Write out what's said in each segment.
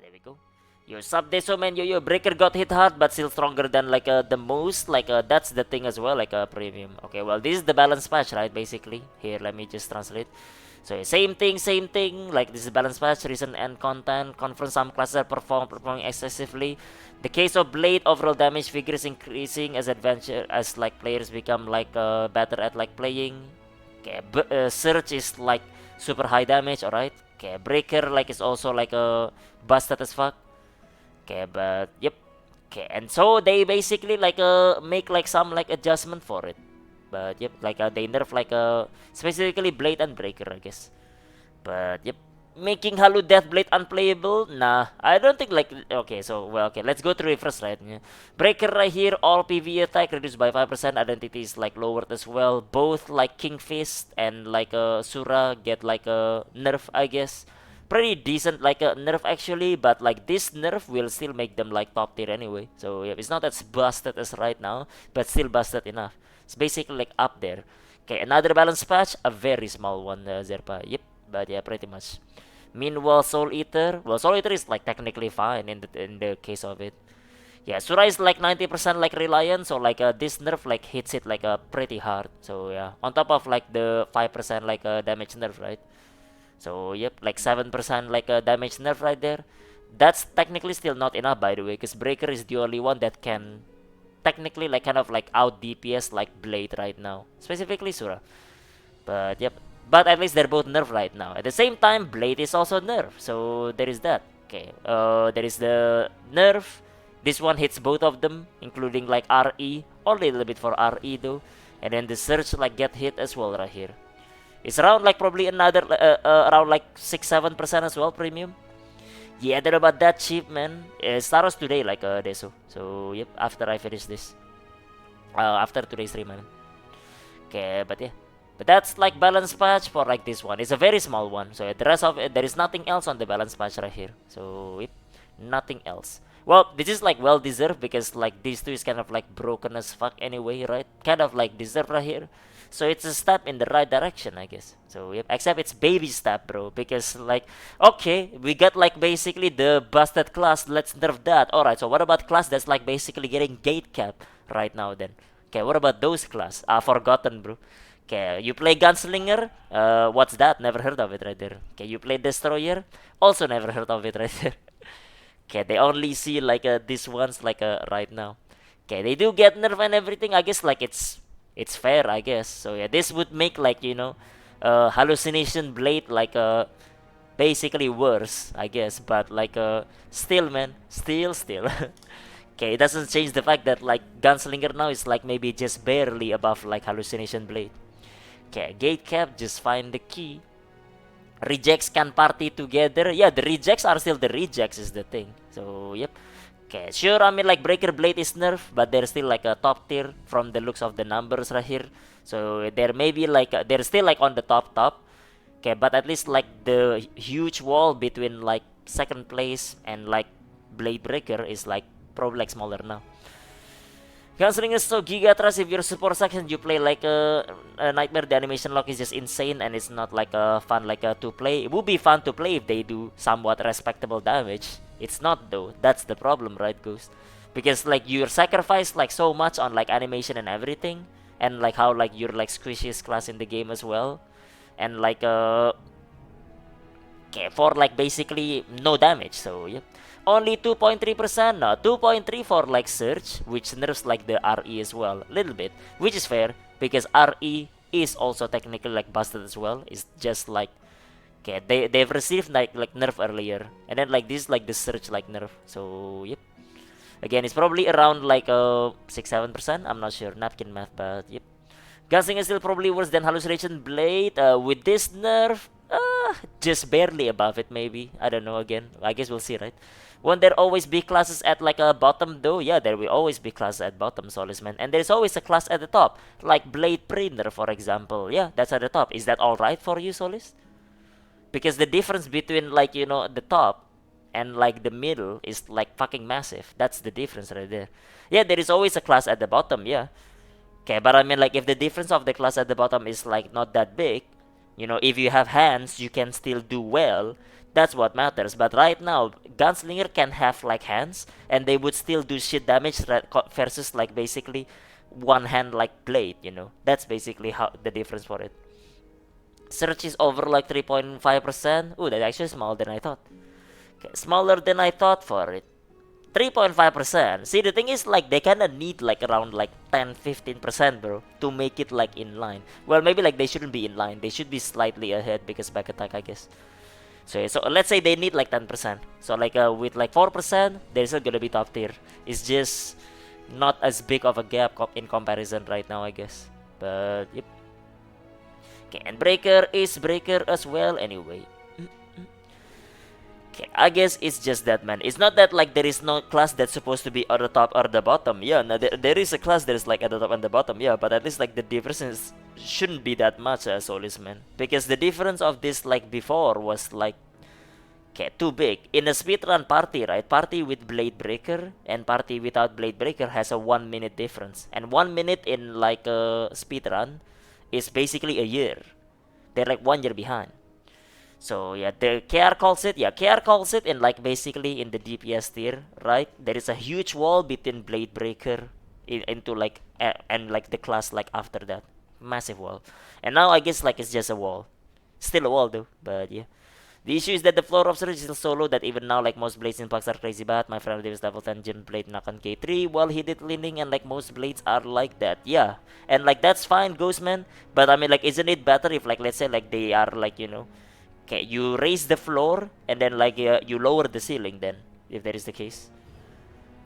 there we go. Your sub deso man, yo, Breaker got hit hard, but still stronger than like the most. Like that's the thing as well, like a premium. Okay, well this is the balance patch, right? Basically, here let me just translate. So same thing, same thing. Like this is balance patch, recent and content. Confirm some classes are performing excessively. The case of Blade, overall damage figure is increasing as adventure as like players become like better at like playing. Okay, Surge is like super high damage, alright. Okay, Breaker like is also like busted as fuck. Okay, but yep. Okay, and so they basically like make like some like adjustment for it. But yep, like they nerf like specifically Blade and Breaker, I guess. But yep, making Halu Deathblade unplayable? Nah, I don't think like okay. So well, okay, let's go through it first, right? Yeah. Breaker right here, all PV attack reduced by 5%. Identity is like lowered as well. Both like King Fist and like Sura get like a nerf, I guess. Pretty decent like a nerf actually, but like this nerf will still make them like top tier anyway. So yeah, it's not as busted as right now, but still busted enough. It's basically like up there. Okay, another balance patch, a very small one, Zerpa. Yep, but yeah, pretty much. Meanwhile, Soul Eater, well, Soul Eater is like technically fine in the case of it. Yeah, Sura is like 90% like reliant, so like this nerf like hits it like pretty hard. So yeah, on top of like the 5% like damage nerf, right? So yep, like 7% like damage nerf right there. That's technically still not enough, by the way, because Breaker is the only one that can technically like kind of like out DPS like Blade right now, specifically Sura. But yep, but at least they're both nerf right now. At the same time, Blade is also nerf, so there is that. Okay, there is the nerf. This one hits both of them, including like RE, only a little bit for RE though. And then the Surge like get hit as well right here. It's around like probably another around like 6-7% as well premium. Yeah, they're about that cheap, man. Staros today like Deso. So yep, after I finish this, after today's stream, man. Okay, but yeah. But that's like balance patch for like this one. It's a very small one. So the rest of it, there is nothing else on the balance patch right here. So yep, nothing else. Well, this is like well deserved because like these two is kind of like broken as fuck anyway, right? Kind of like deserved right here. So it's a step in the right direction, I guess. So yep, except it's baby step, bro. Because like, okay, we got like basically the busted class. Let's nerf that. Alright, so what about class that's like basically getting gate cap right now then? Okay, what about those class? Forgotten, bro. Okay, you play Gunslinger? What's that? Never heard of it right there. Okay, you play Destroyer? Also never heard of it right there. Okay, they only see like these ones like right now. Okay, they do get nerf and everything. I guess like it's fair, I guess. So yeah, this would make like hallucination blade like basically worse, I guess. But like still, man, still. Okay, it doesn't change the fact that like Gunslinger now is like maybe just barely above like hallucination blade. Okay, gate cap, just find the key. Rejects can party together. Yeah, the rejects are still the rejects is the thing. So yep. Okay, sure, I mean like Breaker Blade is nerf, but they're still like a top tier from the looks of the numbers right here. So they're maybe like they're still like on the top. Okay, but at least like the huge wall between like second place and like Blade Breaker is like probably like smaller now. Gunslingers so giga trust if your support sucks and you play like a nightmare. The animation lock is just insane and it's not like fun like to play. It would be fun to play if they do somewhat respectable damage. It's not though. That's the problem, right, Ghost? Because like you're sacrificed like so much on like animation and everything, and like how like you're like squishiest class in the game as well, and like okay, for like basically no damage. So yep. Only 2.3%, no, 2.3 for like Surge, which nerfs like the RE as well, a little bit, which is fair because RE is also technically like busted as well. It's just like okay, they've received like nerf earlier, and then like this like the Surge like nerf. So yep. Again, it's probably around like 6-7%. I'm not sure, napkin math, but yep. Gunslinger is still probably worse than Hallucination Blade. With this nerf, just barely above it maybe. I don't know again. I guess we'll see, right? Won't there always be classes at like a bottom though? Yeah, there will always be classes at bottom, Solisman. And there's always a class at the top. Like Blade Printer, for example. Yeah, that's at the top. Is that alright for you, Solis? Because the difference between like, the top and like the middle is like fucking massive. That's the difference right there. Yeah, there is always a class at the bottom, yeah. Okay, but I mean like if the difference of the class at the bottom is like not that big, if you have hands, you can still do well. That's what matters. But right now, Gunslinger can have like hands, and they would still do shit damage versus like basically one hand like blade. That's basically how the difference for it. Search is over like 3.5%. Ooh, that's actually smaller than I thought. Okay, smaller than I thought for it. 3.5%. See, the thing is, like, they kinda need, like, around, like, 10-15%, bro, to make it, like, in line. Well, maybe, like, they shouldn't be in line. They should be slightly ahead because back attack, I guess. So, yeah, so let's say they need, like, 10%. So, like, with, like, 4%, they're still gonna be top tier. It's just not as big of a gap in comparison right now, I guess. But, yep. Okay, and Breaker is Breaker as well, anyway. Okay, I guess it's just that, man. It's not that like there is no class that's supposed to be at the top or the bottom. Yeah, no, there is a class that is like at the top and the bottom. Yeah, but at least like the differences shouldn't be that much, Solis, man. Because the difference of this like before was like, okay, too big. In a speedrun party, right? Party with Blade Breaker and party without Blade Breaker has a 1 minute difference. And 1 minute in like a speedrun is basically a year. They're like 1 year behind. So yeah, the KR calls it. Yeah, KR calls it in like basically in the DPS tier, right? There is a huge wall between Blade Breaker into like and like the class like after that, massive wall. And now I guess like it's just a wall, still a wall though. But yeah, the issue is that the floor of Surge is still so low that even now like most blades in packs are crazy bad. My friend Davis level 10 gem blade knock on K3 while he did leaning, and like most blades are like that. Yeah, and like that's fine, Ghostman. But I mean like, isn't it better if like let's say like they are like okay, you raise the floor and then like you lower the ceiling then, if that is the case.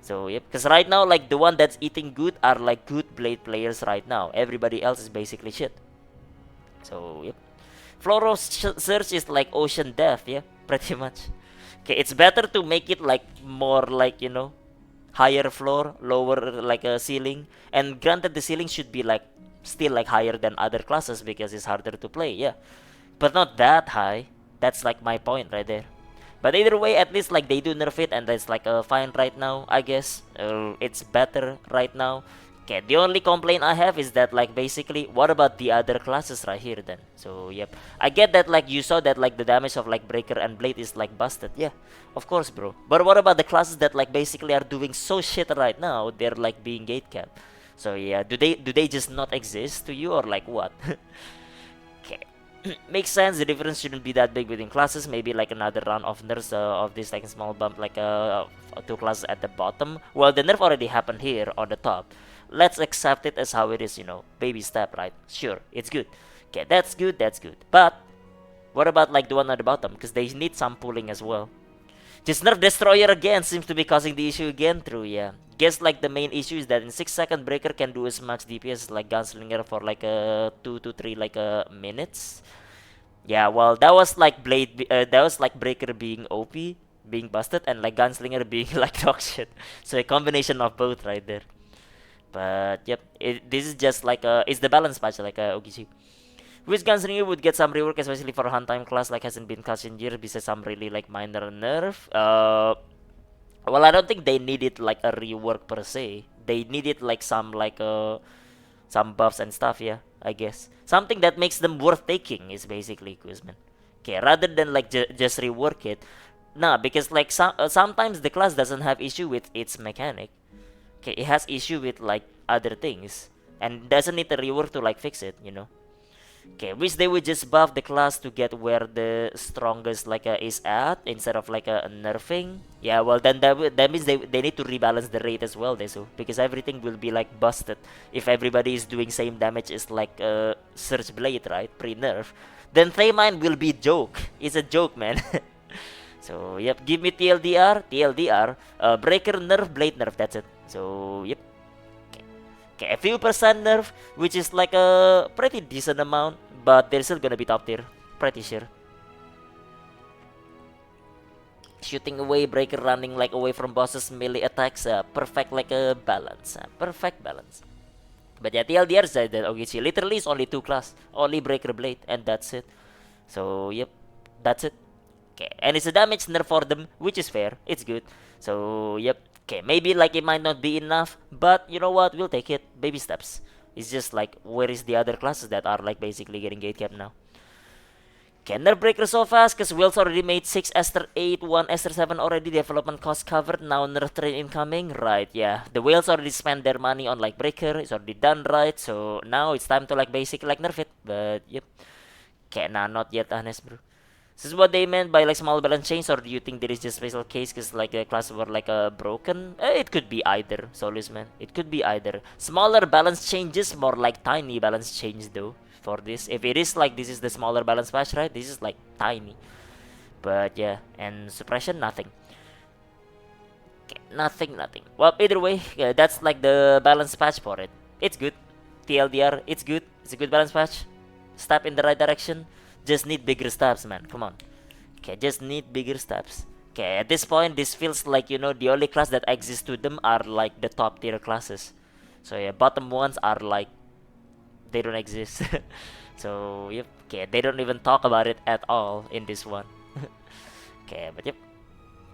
So yep, because right now like the one that's eating good are like good blade players right now. Everybody else is basically shit. So yep, floor of search is like ocean depth, yeah, pretty much. Okay, it's better to make it like more like higher floor, lower like a ceiling, and granted the ceiling should be like still like higher than other classes because it's harder to play, yeah. But not that high. That's like my point right there. But either way, at least like they do nerf it, and that's like fine right now, I guess. It's better right now. Okay, the only complaint I have is that like basically, what about the other classes right here then? So yep, I get that like you saw that like the damage of like Breaker and Blade is like busted. Yeah, of course, bro. But what about the classes that like basically are doing so shit right now? They're like being gatecapped. So yeah, do they just not exist to you or like what? Okay. Makes sense. The difference shouldn't be that big between classes. Maybe like another round of nerfs of this like small bump like two classes at the bottom. Well, the nerf already happened here on the top. Let's accept it as how it is, baby step, right? Sure, it's good. Okay, that's good, that's good. But what about like the one at the bottom? Because they need some pulling as well. Just nerf Destroyer again seems to be causing the issue again. True, yeah. Guess like the main issue is that in 6-second Breaker can do as much DPS like Gunslinger for like 2 to 3 like minutes. Yeah, well that was like that was like Breaker being OP, being busted, and like Gunslinger being like dog shit. So a combination of both right there. But yep, this is just like it's the balance patch like Ogichi. Which Gunslinger would get some rework, especially for Huntime class, like hasn't been touched in years, besides some really like minor nerf. Well, I don't think they needed like a rework per se. They needed like some some buffs and stuff, yeah, I guess. Something that makes them worth taking is basically Kuzman. Okay, rather than like just rework it. Nah, because like sometimes the class doesn't have issue with its mechanic. Okay, it has issue with like other things and doesn't need a rework to like fix it. Okay, wish they would just buff the class to get where the strongest like is at instead of like a nerfing. Yeah, well then that means they need to rebalance the rate as well, so because everything will be like busted if everybody is doing same damage as like Surge Blade, right? Pre-nerf. Then Thaymine will be joke. It's a joke, man. So yep, give me TLDR, Breaker nerf, Blade nerf, that's it. So yep. Okay, a few percent nerf, which is like a pretty decent amount, but they're still gonna be top tier, pretty sure. Shooting away, Breaker running like away from bosses, melee attacks, perfect like a balance, perfect balance. But yeah, TLDR said that Ogichi literally is only 2 class, only Breaker Blade, and that's it. So yep, that's it. Okay, and it's a damage nerf for them, which is fair, it's good. So yep. Okay, maybe like it might not be enough, but you know what? We'll take it. Baby steps. It's just like, where is the other classes that are like basically getting gatecapped now? Can Nerf Breaker so fast? Because Will's already made 6 Esther 8, 1 Esther 7 already. Development cost covered. Now Nerf train incoming. Right, yeah. The whales already spent their money on like Breaker. It's already done, right? So now it's time to like basically like nerf it. But yep. Okay, nah, not yet, honest, bro. This is what they meant by like small balance change, or do you think there is just special case because like the classes were like broken? It could be either, Solus man. It could be either. Smaller balance changes, more like tiny balance change though. For this, if it is like this is the smaller balance patch, right? This is like tiny, but yeah, and suppression nothing. Okay, nothing. Well, either way, yeah, that's like the balance patch for it. It's good. TLDR, it's good. It's a good balance patch. Step in the right direction. Just need bigger steps, man. Come on. Okay, just need bigger steps. Okay, at this point, this feels like, you know, the only class that exists to them are like the top tier classes. So yeah, bottom ones are like, they don't exist. So, yep. Okay, they don't even talk about it at all in this one. Okay, but yep.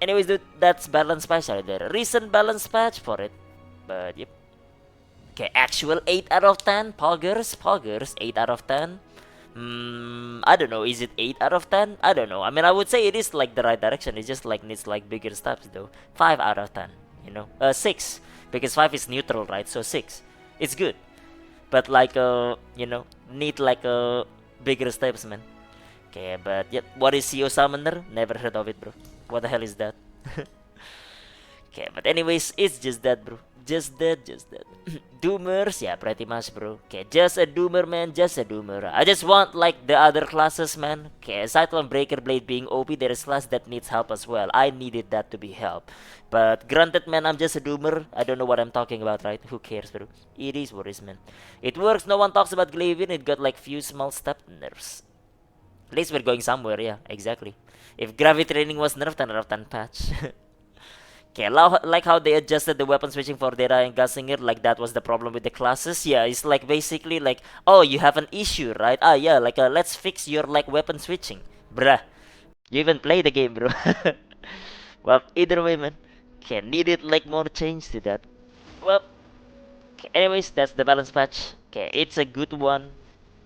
Anyways, dude, that's balance patch right there. Recent balance patch for it. But yep. Okay, actual 8 out of 10. Poggers, 8 out of 10. I don't know. Is it 8 out of 10? I don't know. I mean, I would say it is like the right direction. It just like needs like bigger steps though. 5 out of 10. You know, 6 because 5 is neutral, right? So 6. It's good, but like you know, need like bigger steps, man. Okay, but yep. What is CEO Summoner? Never heard of it, bro. What the hell is that? Okay, but anyways, it's just that, bro. Just that. Doomers, yeah, pretty much, bro. Okay, just a doomer, man. Just a doomer. I just want like the other classes, man. Okay, aside from Breaker Blade being OP, there is class that needs help as well. I needed that to be helped. But granted, man, I'm just a doomer. I don't know what I'm talking about, right? Who cares, bro? It is what it is, man. It works. No one talks about Glavin. It got like few small step nerfs. At least we're going somewhere, yeah, exactly. If Gravity Training was nerfed, then nerfed and patch. Okay, like how they adjusted the weapon switching for Data and Gunslinger, like that was the problem with the classes. Yeah, it's like basically like, oh, you have an issue, right? Ah, yeah, like let's fix your like weapon switching, bruh. You even play the game, bro. Well, either way, man. Okay, needed like more change to that. Well, okay, anyways, that's the balance patch. Okay, it's a good one.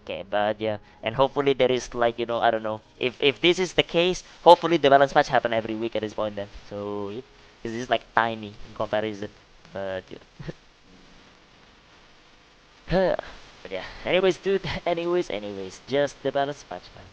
Okay, but yeah, and hopefully there is like, you know, I don't know, if this is the case, hopefully the balance patch happen every week at this point then. So yeah, this is like tiny in comparison, but yeah. But yeah, anyways, dude, anyways, just the balance patch, man.